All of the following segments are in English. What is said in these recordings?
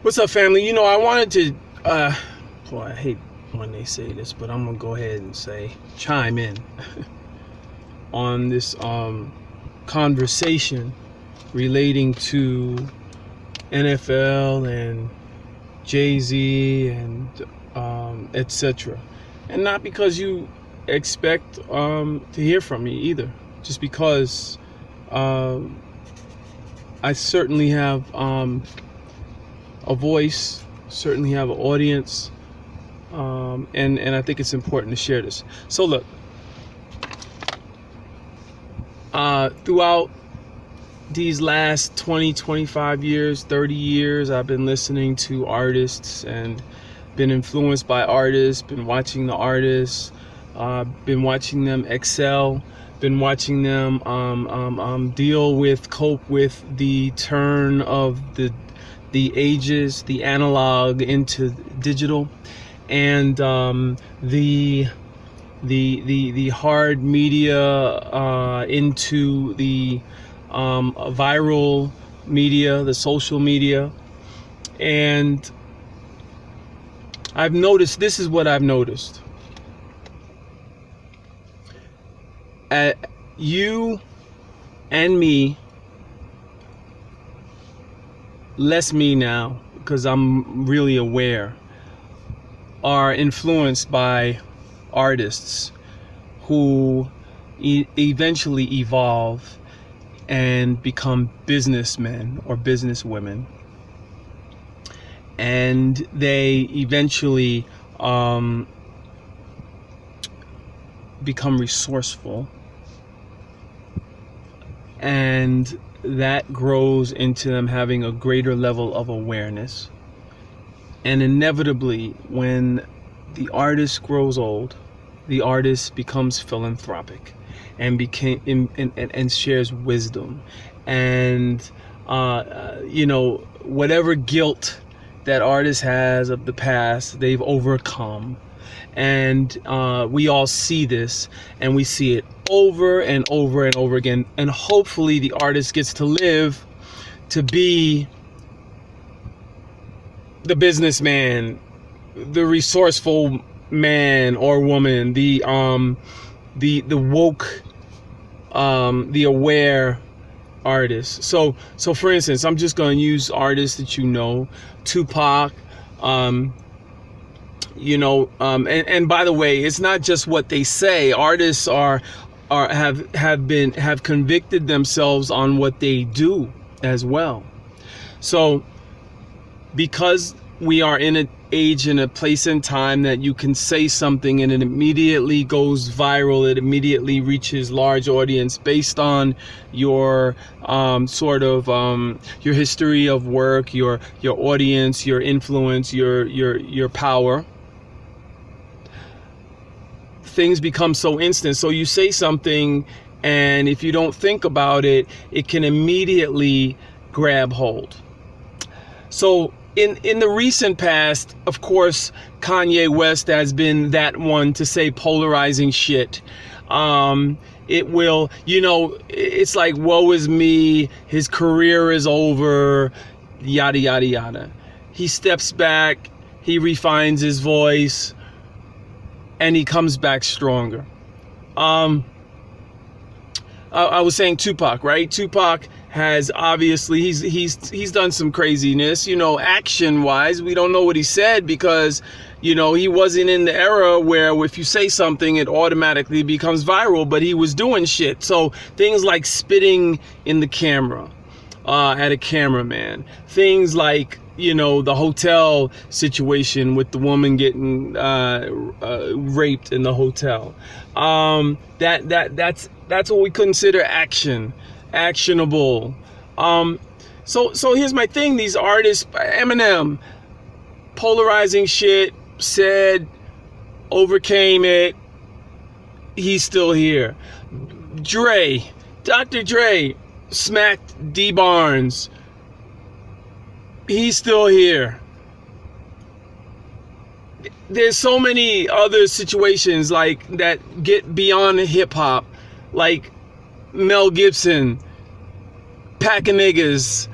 What's up, family? I wanted to, well, I hate when they say this, but I'm gonna go ahead and say, chime in on this conversation relating to NFL and JAYZ and etc. And not because you expect to hear from me either, just because I certainly have a voice, certainly have an audience, and I think it's important to share this. So look, throughout these last 20, 25 years, 30 years, I've been listening to artists and been influenced by artists, been watching the artists, been watching them excel, been watching them cope with the turn of the ages, the analog into digital, and the hard media into the viral media, the social media. And I've noticed, this is what I've noticed. You and me, less me now, because I'm really aware, are influenced by artists who eventually evolve and become businessmen or businesswomen, and they eventually become resourceful, and that grows into them having a greater level of awareness. And inevitably, when the artist grows old, the artist becomes philanthropic and and shares wisdom, and whatever guilt that artist has of the past, they've overcome. And we all see this, and we see it over and over and over again. And hopefully the artist gets to live to be the businessman, the resourceful man or woman, the woke, the aware artist. So for instance, I'm just going to use artists that Tupac. And by the way, it's not just what they say. Artists have convicted themselves on what they do as well. So because we are in an age and a place in time that you can say something and it immediately goes viral, it immediately reaches large audience based on your your history of work, your audience, your influence, your power. Things become so instant. So you say something, and if you don't think about it, it can immediately grab hold. So in the recent past, of course, Kanye West has been that one to say polarizing shit. It will, it's like, woe is me, his career is over, yada, yada, yada. He steps back, he refines his voice, and he comes back stronger. I was saying Tupac, right? Tupac has obviously, he's done some craziness, action wise. We don't know what he said because, he wasn't in the era where if you say something, it automatically becomes viral, but he was doing shit. So things like spitting in the camera, at a cameraman, things like, the hotel situation with the woman getting raped in the hotel. That's what we consider actionable. So here's my thing. These artists, Eminem, polarizing shit, said, overcame it. He's still here. Dr. Dre, smacked D Barnes. He's still here. There's so many other situations like that get beyond hip hop, like Mel Gibson, pack of niggas,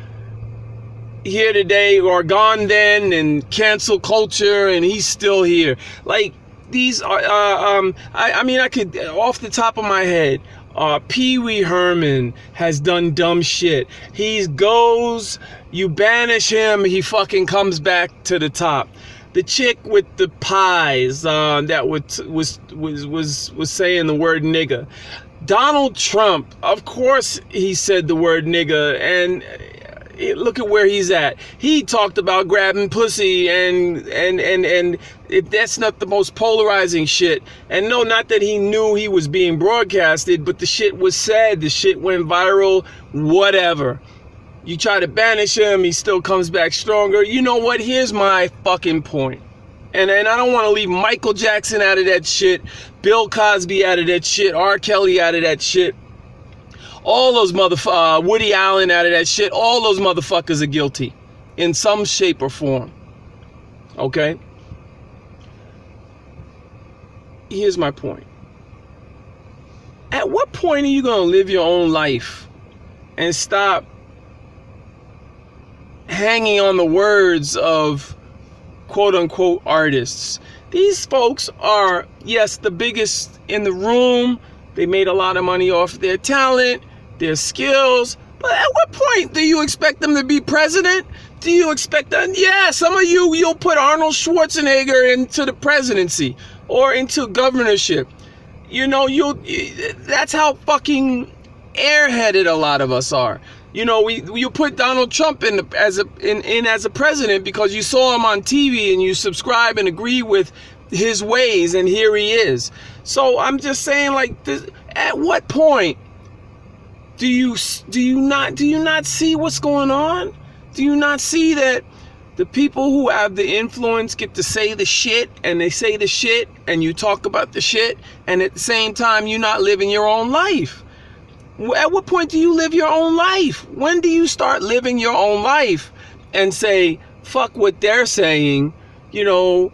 here today or gone then, and cancel culture, and he's still here. Like, these are, I mean, I could, off the top of my head, Pee Wee Herman has done dumb shit. He goes, you banish him, he fucking comes back to the top. The chick with the pies that was saying the word nigga. Donald Trump, of course he said the word nigga, and look at where he's at. He talked about grabbing pussy, and if that's not the most polarizing shit. And no, not that he knew he was being broadcasted, but the shit was said, the shit went viral, whatever. You try to banish him, he still comes back stronger. You know what? Here's my fucking point. And I don't want to leave Michael Jackson out of that shit, Bill Cosby out of that shit, R. Kelly out of that shit, all those Woody Allen out of that shit. All those motherfuckers are guilty in some shape or form. Okay? Here's my point. At what point are you going to live your own life and stop hanging on the words of quote-unquote artists? These folks are, yes, the biggest in the room. They made a lot of money off their talent, their skills. But at what point do you expect them to be president? Do you expect them? Yeah, some of you'll put Arnold Schwarzenegger into the presidency or into governorship. You know, that's how fucking airheaded a lot of us are. You know, you put Donald Trump in as a president because you saw him on TV and you subscribe and agree with his ways, and here he is. So I'm just saying, like, this, at what point do you not see what's going on? Do you not see that the people who have the influence get to say the shit, and they say the shit, and you talk about the shit, and at the same time you're not living your own life? At what point do you live your own life? When do you start living your own life and say, fuck what they're saying, you know,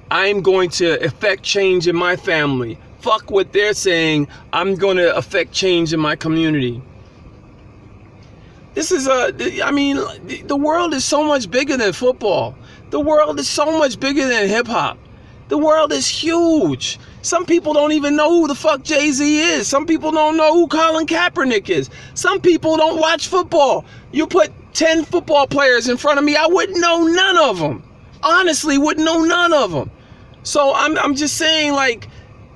I'm going to affect change in my family. Fuck what they're saying, I'm going to affect change in my community. This is the world is so much bigger than football. The world is so much bigger than hip hop. The world is huge. Some people don't even know who the fuck JAYZ is. Some people don't know who Colin Kaepernick is. Some people don't watch football. You put 10 football players in front of me, I wouldn't know none of them. Honestly, wouldn't know none of them. So I'm just saying, like,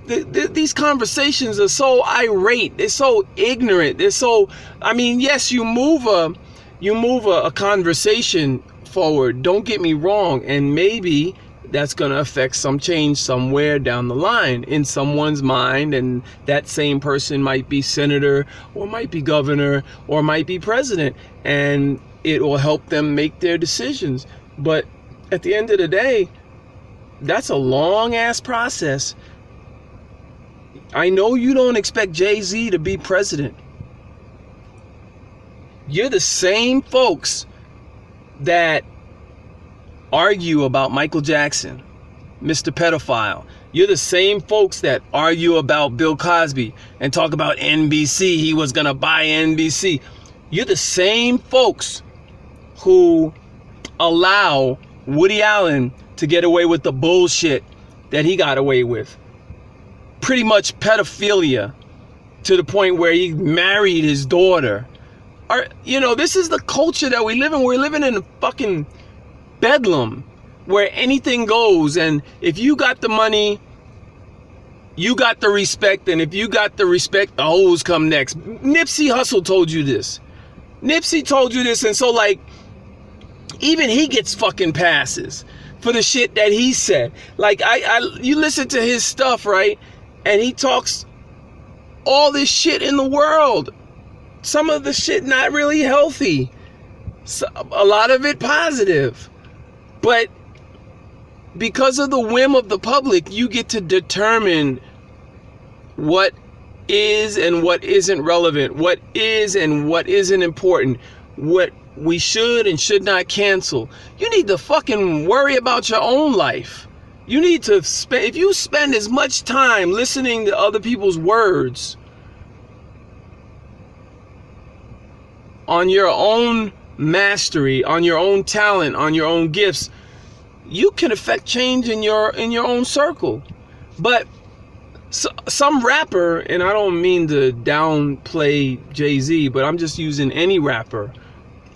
these conversations are so irate. They're so ignorant. They're so, I mean, yes, you move a conversation forward. Don't get me wrong. And maybe that's going to affect some change somewhere down the line in someone's mind, and that same person might be senator or might be governor or might be president, and it will help them make their decisions. But at the end of the day, that's a long ass process. I know you don't expect JAYZ to be president. You're the same folks that argue about Michael Jackson, Mr. Pedophile. You're the same folks that argue about Bill Cosby and talk about NBC. He was going to buy NBC. You're the same folks who allow Woody Allen to get away with the bullshit that he got away with. Pretty much pedophilia to the point where he married his daughter. You know, this is the culture that we live in. We're living in a fucking bedlam where anything goes, and if you got the money, you got the respect, and if you got the respect, the hoes come next. Nipsey Hussle told you this. Nipsey told you this, and so, like, even he gets fucking passes for the shit that he said. Like, you listen to his stuff, right? And he talks all this shit in the world. Some of the shit not really healthy. A lot of it positive. But because of the whim of the public, you get to determine what is and what isn't relevant, what is and what isn't important, what we should and should not cancel. You need to fucking worry about your own life. You need to spend, if you spend as much time listening to other people's words on your own mastery, on your own talent, on your own gifts, you can affect change in your own circle. But some rapper, and I don't mean to downplay JAYZ, but I'm just using any rapper,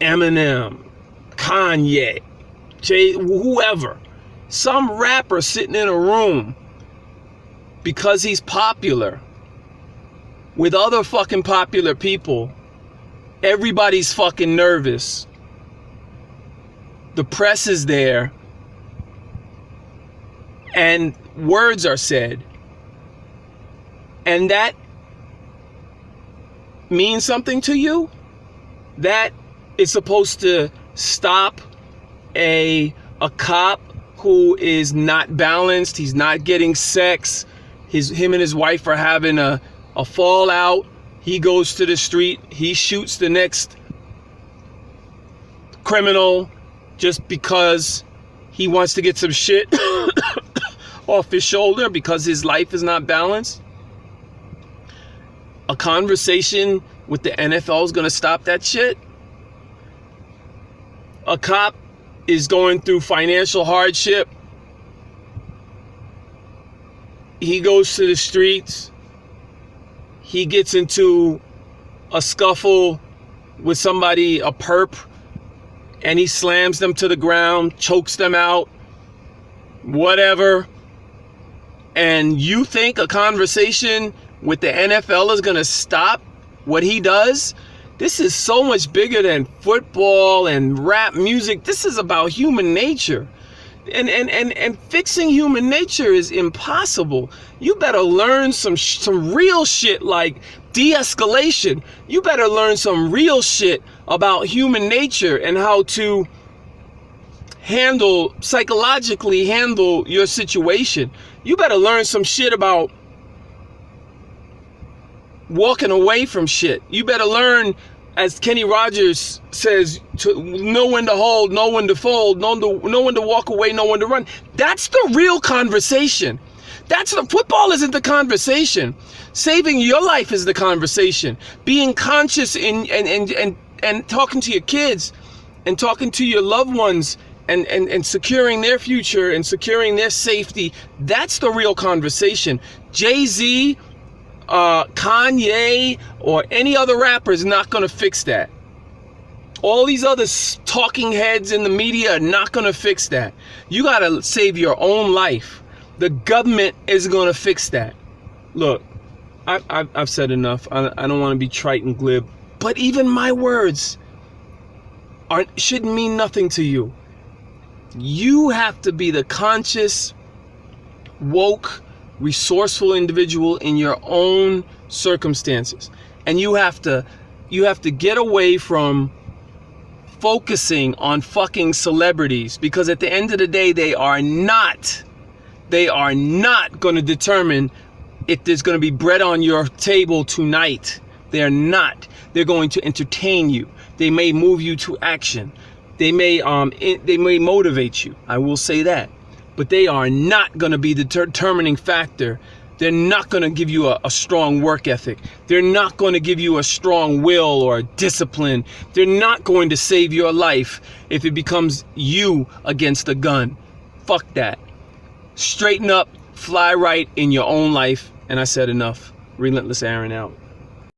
Eminem, Kanye, whoever, some rapper sitting in a room because he's popular with other fucking popular people, everybody's fucking nervous. The press is there, and words are said, and that means something to you. That is supposed to stop a cop who is not balanced. He's not getting sex. Him and his wife are having a fallout. He goes to the street. He shoots the next criminal just because he wants to get some shit off his shoulder because his life is not balanced. A conversation with the NFL is going to stop that shit. A cop is going through financial hardship. He goes to the streets. He gets into a scuffle with somebody, a perp, and he slams them to the ground, chokes them out, whatever. And you think a conversation with the NFL is going to stop what he does? This is so much bigger than football and rap music. This is about human nature. And fixing human nature is impossible. You better learn some real shit like de-escalation. You better learn some real shit about human nature and how to psychologically handle your situation. You better learn some shit about walking away from shit. You better learn, as Kenny Rogers says, to know when to hold, know when to fold, know when to walk away, know when to run. That's the real conversation. Football isn't the conversation. Saving your life is the conversation. Being conscious and talking to your kids and talking to your loved ones and securing their future and securing their safety. That's the real conversation. JAYZ, Kanye, or any other rapper is not going to fix that. All these other talking heads in the media are not going to fix that. You got to save your own life. The government is going to fix that. Look, I've said enough. I don't want to be trite and glib, but even my words shouldn't mean nothing to you. You have to be the conscious, woke, resourceful individual in your own circumstances, and you have to get away from focusing on fucking celebrities, because at the end of the day, they are not going to determine if there's going to be bread on your table tonight. They're not. They're going to entertain you. They may move you to action. They may motivate you. I will say that. But they are not going to be the determining factor. They're not going to give you a strong work ethic. They're not going to give you a strong will or discipline. They're not going to save your life if it becomes you against a gun. Fuck that. Straighten up, fly right in your own life. And I said enough. Relentless Aaron out.